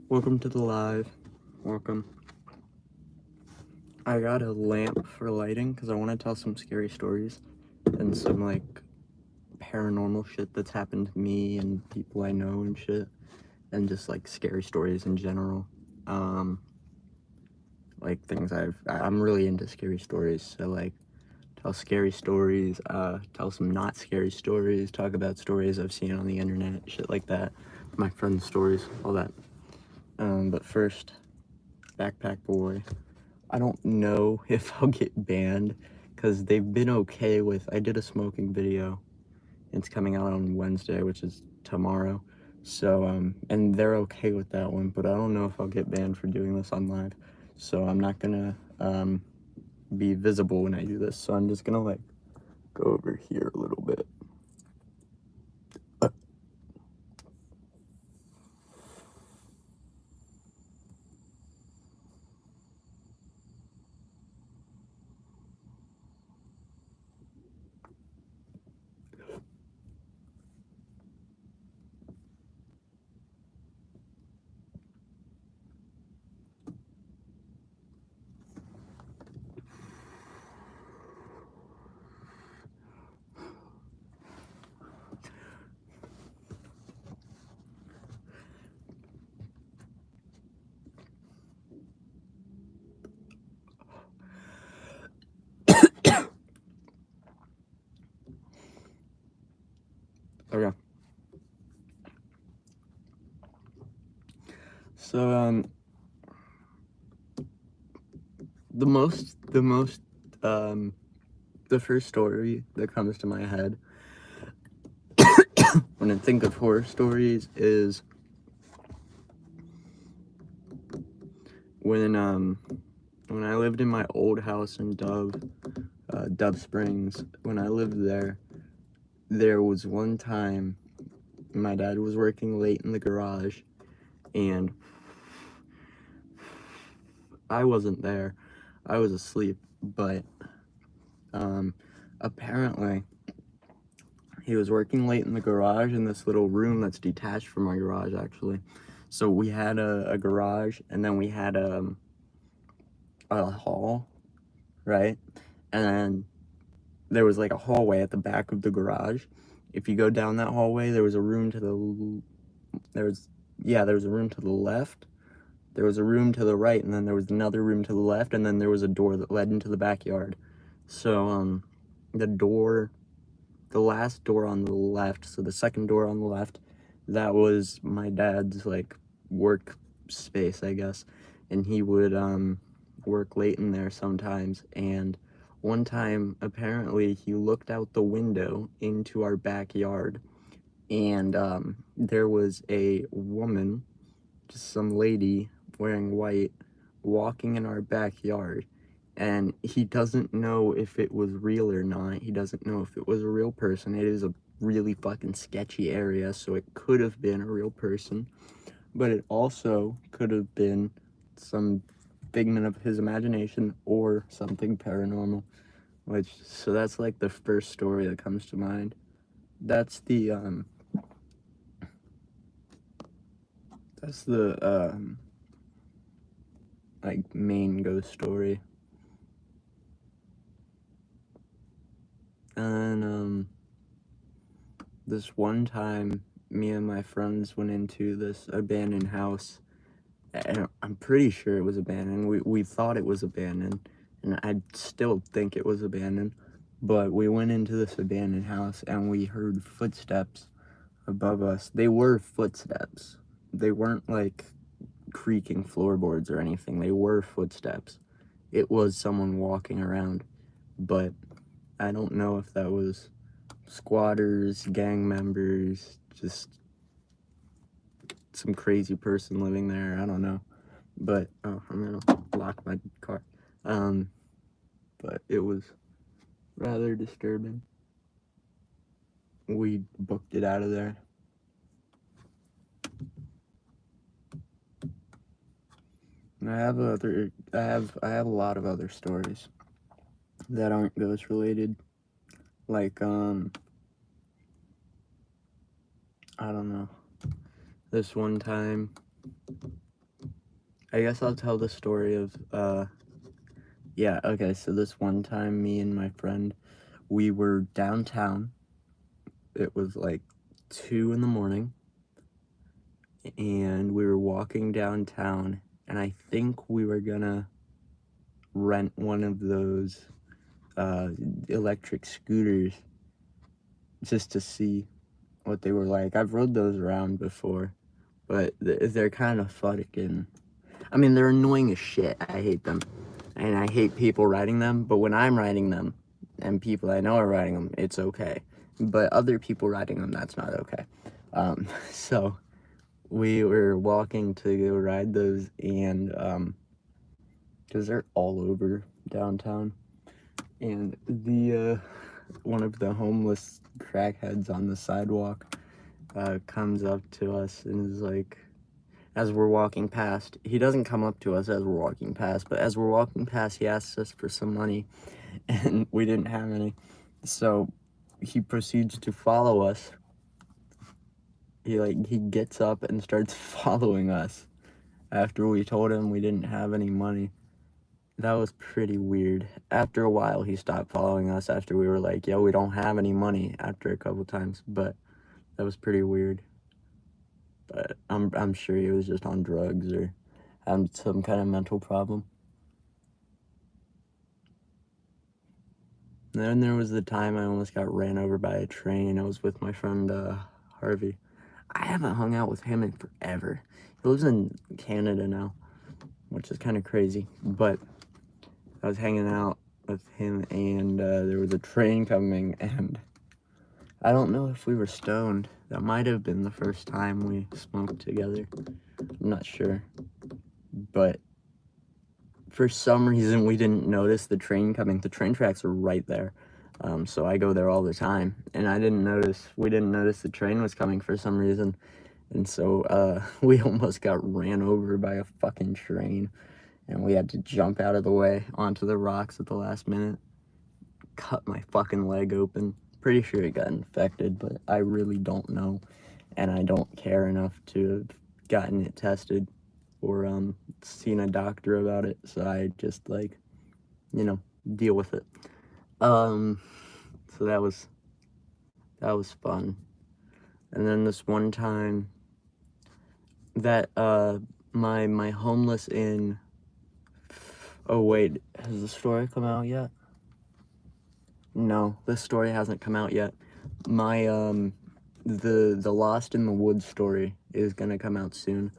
Welcome to the live. Welcome. I got a lamp for lighting because I want to tell some scary stories and some like paranormal shit that's happened to me and people I know and shit, and just like scary stories in general. Like things I'm really into scary stories, so like tell scary stories, tell some not scary stories, talk about stories I've seen on the internet, shit like that, my friends' stories, all that. But first, Backpack Boy. I don't know if I'll get banned because they've been okay with, I did a smoking video. It's coming out on Wednesday, which is tomorrow. So, and they're okay with that one, but I don't know if I'll get banned for doing this on live. So I'm not gonna, be visible when I do this. So I'm just gonna like go over here a little bit. Okay. So, the first story that comes to my head when I think of horror stories is when I lived in my old house in Dove Springs. When I lived there was one time my dad was working late in the garage and I wasn't there. I was asleep, but apparently he was working late in the garage in this little room that's detached from our garage, actually. So we had a garage, and then we had a hall, right? And then there was like a hallway at the back of the garage. If you go down that hallway, there was a room to the there was a room to the left. There was a room to the right, and then there was another room to the left, and then there was a door that led into the backyard. So the last door on the left, so the second door on the left, that was my dad's like work space, I guess, and he would work late in there sometimes. And one time apparently he looked out the window into our backyard, and there was a woman, just some lady wearing white, walking in our backyard. And he doesn't know if it was real or not. He doesn't know if it was a real person. It is a really fucking sketchy area, so it could have been a real person, but it also could have been some figment of his imagination or something paranormal. So that's like the first story that comes to mind. That's the like main ghost story. And this one time, me and my friends went into this abandoned house. And I'm pretty sure it was abandoned. We thought it was abandoned, and I still think it was abandoned. But we went into this abandoned house, and we heard footsteps above us. They were footsteps. They weren't like creaking floorboards or anything. They were footsteps. It was someone walking around, but I don't know if that was squatters, gang members, just some crazy person living there. I don't know. But I'm gonna lock my car. But it was rather disturbing. We booked it out of there. And I have a lot of other stories that aren't ghost related. Like I don't know. This one time I guess I'll tell the story of, yeah, okay, so this one time, me and my friend, we were downtown. It was like 2 in the morning, and we were walking downtown, and I think we were gonna rent one of those electric scooters just to see what they were like. I've rode those around before, but they're kind of fucking. I mean, they're annoying as shit. I hate them, and I hate people riding them. But when I'm riding them, and people I know are riding them, it's okay. But other people riding them, that's not okay. So we were walking to go ride those, and because they're all over downtown, and the one of the homeless crackheads on the sidewalk comes up to us and is like, as we're walking past, he doesn't come up to us as we're walking past, but as we're walking past, he asks us for some money, and we didn't have any. So he proceeds to follow us. He gets up and starts following us after we told him we didn't have any money. That was pretty weird. After a while, he stopped following us after we were like, yo, we don't have any money, after a couple times, but that was pretty weird. But I'm sure he was just on drugs or having some kind of mental problem. And then there was the time I almost got ran over by a train. I was with my friend Harvey. I haven't hung out with him in forever. He lives in Canada now, which is kind of crazy. But I was hanging out with him, and there was a train coming, and I don't know if we were stoned. That might have been the first time we smoked together. I'm not sure. But for some reason, we didn't notice the train coming. The train tracks are right there. So I go there all the time, and we didn't notice the train was coming for some reason. And so we almost got ran over by a fucking train, and we had to jump out of the way onto the rocks at the last minute. Cut my fucking leg open. Pretty sure it got infected, but I really don't know, and I don't care enough to have gotten it tested or seen a doctor about it, so I just deal with it. So that was fun. And then this one time that my homeless inn. Oh wait, has the story come out yet? No, this story hasn't come out yet. My the Lost in the Woods story is gonna come out soon.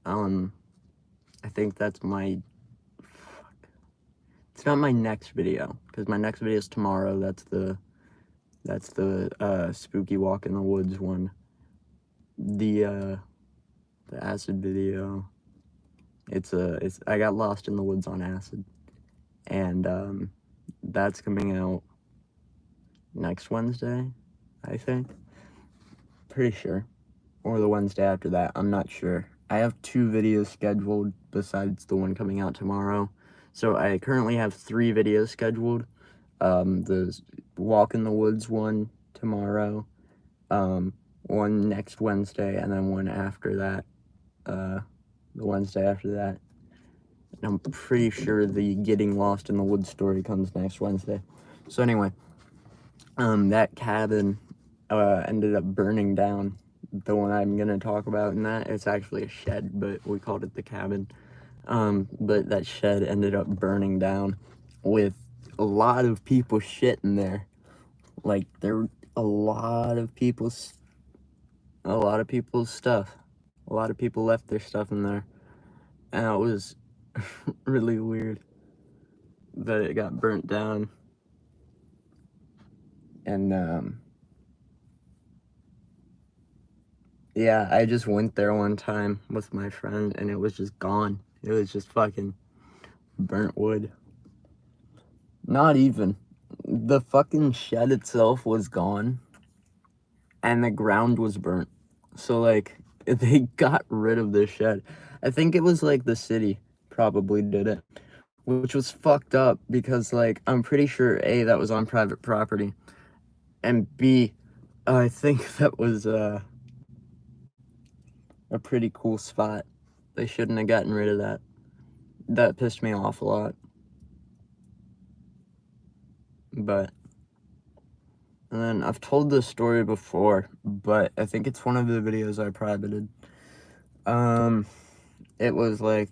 I think that's my. It's not my next video, because my next video is tomorrow. That's the spooky walk in the woods one. The acid video. It's I got lost in the woods on acid, and that's coming out next Wednesday, I think. Pretty sure, or the Wednesday after that. I'm not sure. I have 2 videos scheduled besides the one coming out tomorrow. So I currently have 3 videos scheduled. The walk in the woods one tomorrow, one next Wednesday, and then one after that, the Wednesday after that. And I'm pretty sure the getting lost in the woods story comes next Wednesday. So anyway, that cabin ended up burning down. The one I'm gonna talk about in that, it's actually a shed, but we called it the cabin. But that shed ended up burning down with a lot of people's shit in there. Like, there were a lot of people's stuff. A lot of people left their stuff in there, and it was really weird that it got burnt down. And yeah, I just went there one time with my friend, and it was just gone. It was just fucking burnt wood. Not even. The fucking shed itself was gone, and the ground was burnt. So, like, they got rid of the shed. I think it was, like, the city probably did it, which was fucked up because, like, I'm pretty sure, A, that was on private property, and B, I think that was, a pretty cool spot. They shouldn't have gotten rid of that. That pissed me off a lot. But, and then I've told this story before, but I think it's one of the videos I privated. It was like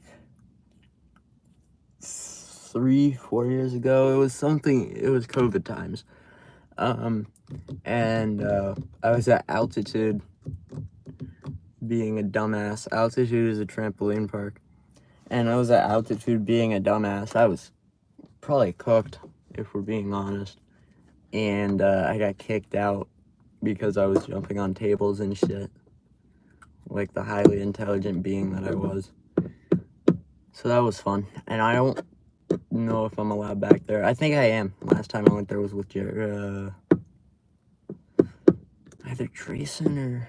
3-4 years ago. It was COVID times. And I was at Altitude being a dumbass. Altitude is a trampoline park. And I was at Altitude being a dumbass. I was probably cooked, if we're being honest. And I got kicked out because I was jumping on tables and shit. Like the highly intelligent being that I was. So that was fun. And I don't know if I'm allowed back there. I think I am. Last time I went there was with either Drayson or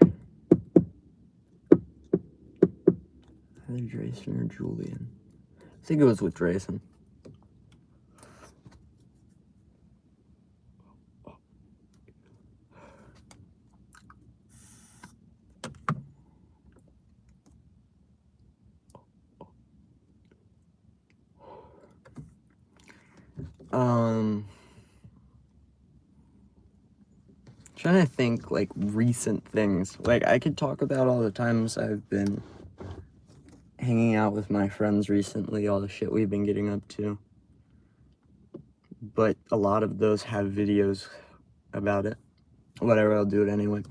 Julian. I think it was with Drayson. Trying to think, like, recent things. Like, I could talk about all the times I've been hanging out with my friends recently, all the shit we've been getting up to. But a lot of those have videos about it. Whatever, I'll do it anyway.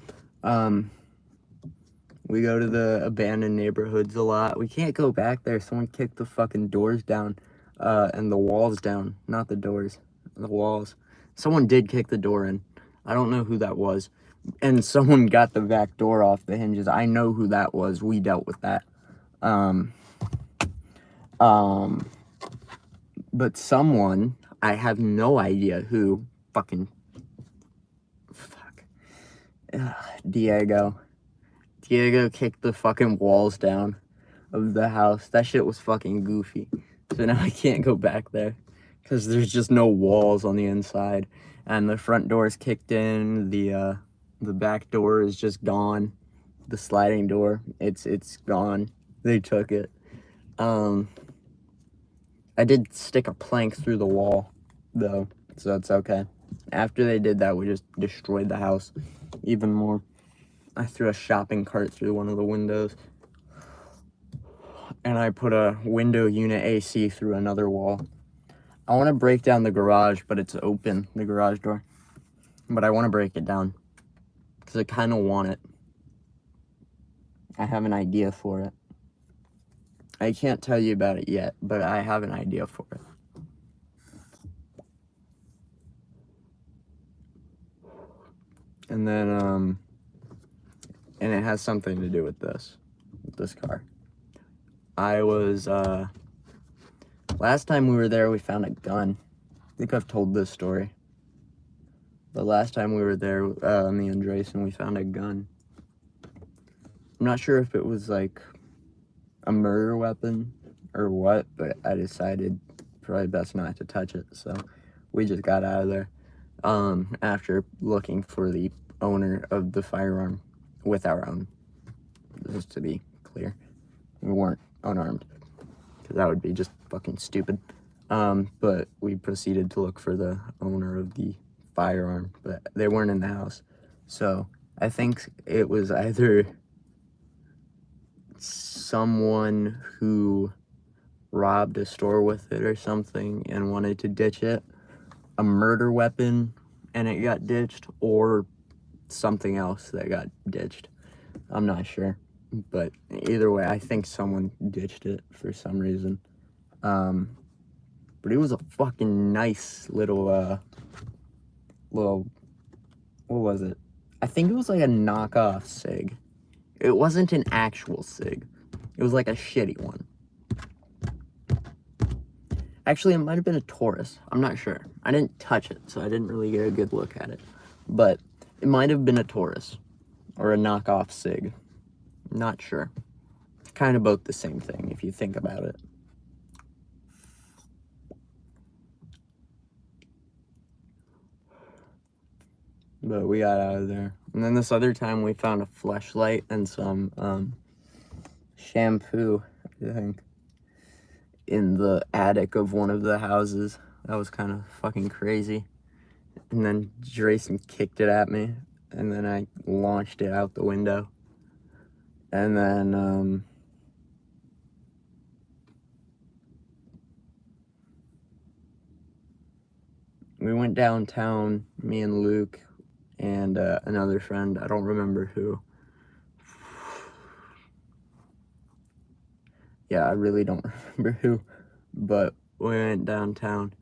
We go to the abandoned neighborhoods a lot. We can't go back there. Someone kicked the fucking doors down, and the walls down. Not the doors, the walls. Someone did kick the door in. I don't know who that was. And someone got the back door off the hinges. I know who that was. We dealt with that. But someone, I have no idea who, Diego kicked the fucking walls down of the house. That shit was fucking goofy. So now I can't go back there because there's just no walls on the inside. And the front door is kicked in. The back door is just gone. The sliding door, it's gone. They took it. I did stick a plank through the wall, though, so that's okay. After they did that, we just destroyed the house even more. I threw a shopping cart through one of the windows. And I put a window unit AC through another wall. I want to break down the garage, but it's open, the garage door. But I want to break it down because I kind of want it. I have an idea for it. I can't tell you about it yet, but I have an idea for it. And then, and it has something to do with this car. I was, last time we were there, we found a gun. I think I've told this story. The last time we were there, me and Drayson, we found a gun. I'm not sure if it was like a murder weapon or what, but I decided probably best not to touch it, so we just got out of there after looking for the owner of the firearm with our own. Just to be clear, we weren't unarmed because that would be just fucking stupid. But we proceeded to look for the owner of the firearm, but they weren't in the house. So I think it was either someone who robbed a store with it or something and wanted to ditch it, a murder weapon and it got ditched, or something else that got ditched. I'm not sure, but either way, I think someone ditched it for some reason. But it was a fucking nice little, what was it? I think it was like a knockoff SIG. It wasn't an actual SIG. It was like a shitty one. Actually, it might have been a Taurus. I'm not sure. I didn't touch it, so I didn't really get a good look at it. But it might have been a Taurus or a knockoff SIG. Not sure. Kind of both the same thing if you think about it. But we got out of there. And then this other time we found a fleshlight and some shampoo I think, in the attic of one of the houses. That was kind of fucking crazy. And then Drayson kicked it at me, and then I launched it out the window. And then, we went downtown, me and Luke, and another friend. I don't remember who. Yeah, I really don't remember who. But we went downtown.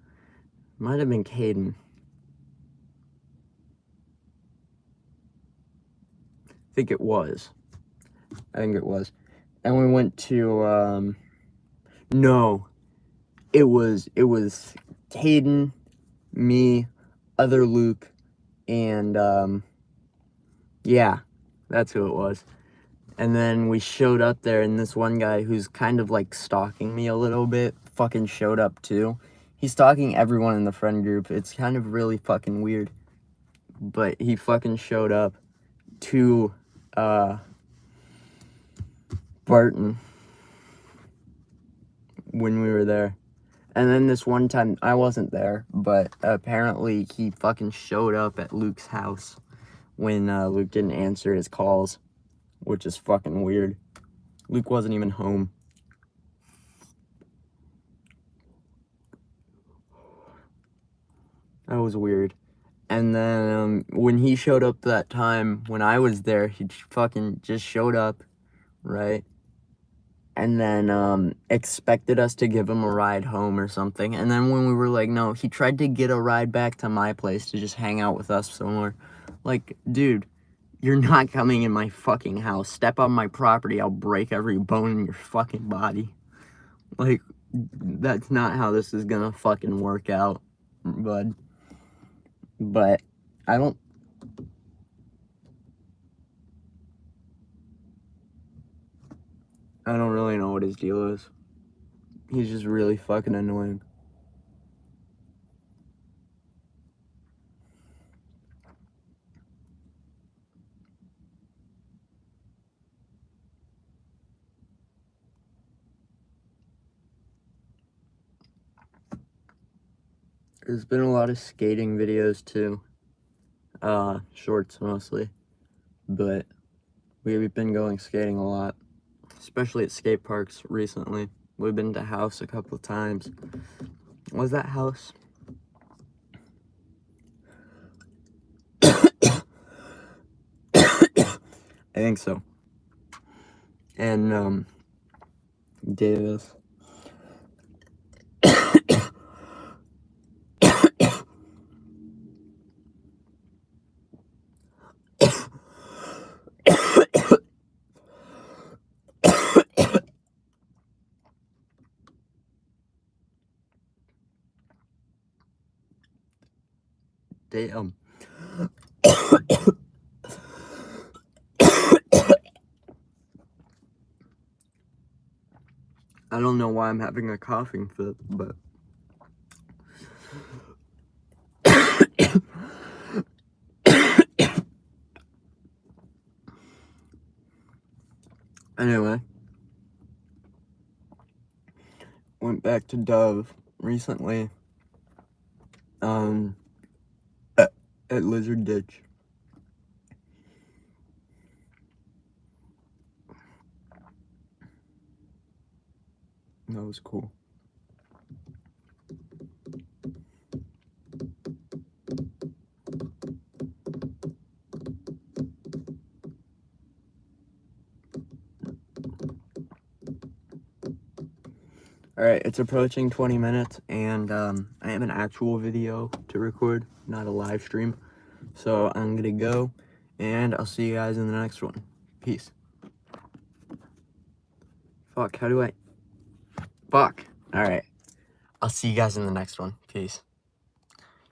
Might have been Caden. I think it was. And we went to, no. It was Caden, me, other Luke, and, yeah, that's who it was. And then we showed up there, and this one guy who's kind of, like, stalking me a little bit fucking showed up, too. He's stalking everyone in the friend group. It's kind of really fucking weird. But he fucking showed up to, Barton when we were there. And then this one time, I wasn't there, but apparently he fucking showed up at Luke's house when Luke didn't answer his calls, which is fucking weird. Luke wasn't even home. That was weird. And then when he showed up that time, when I was there, he fucking just showed up, right? And then expected us to give him a ride home or something. And then when we were like, no, he tried to get a ride back to my place to just hang out with us somewhere. Like, dude, you're not coming in my fucking house. Step on my property, I'll break every bone in your fucking body. Like, that's not how this is gonna fucking work out, bud. But I don't really know what his deal is. He's just really fucking annoying. There's been a lot of skating videos too. Shorts mostly. But we've been going skating a lot, especially at skate parks recently. We've been to House a couple of times. Was that House? I think so. And Davis. Damn. I don't know why I'm having a coughing fit, but anyway, went back to Dove recently, at Lizard Ditch. That was cool. Alright, it's approaching 20 minutes, and I have an actual video to record, not a live stream. So I'm gonna go, and I'll see you guys in the next one. Peace. Fuck, how do I... Fuck. Alright. I'll see you guys in the next one. Peace.